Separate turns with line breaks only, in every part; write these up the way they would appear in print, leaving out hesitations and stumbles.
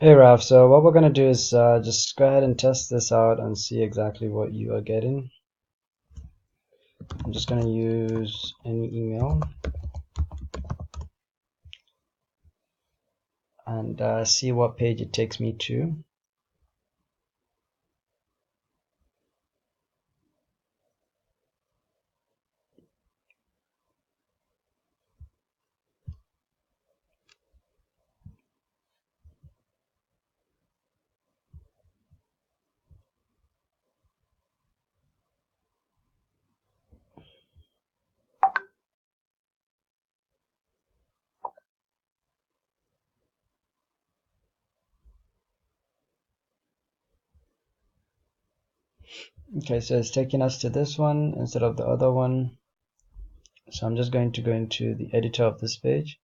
Hey Raf, so what we're going to do is just go ahead and test this out and see exactly what you are getting. I'm just going to use any email and see what page it takes me to. Okay, so it's taking us to this one instead of the other one. So I'm just going to go into the editor of this page.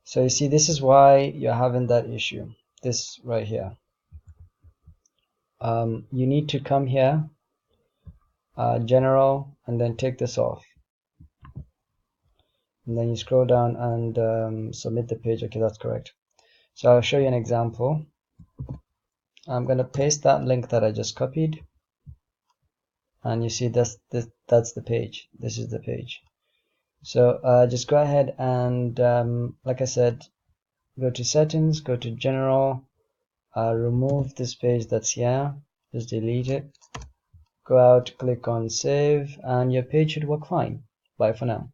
So you see, this is why you're having that issue. This right here. You need to come here, general, and then take this off. And then you scroll down and submit the page. Okay, that's correct. So I'll show you an example. I'm going to paste that link that I just copied, and you see that's the page. This is the page. So just go ahead and like I said, go to settings, go to general, remove this page that's here, just delete it, go out, click on save, and your page should work fine. Bye for now.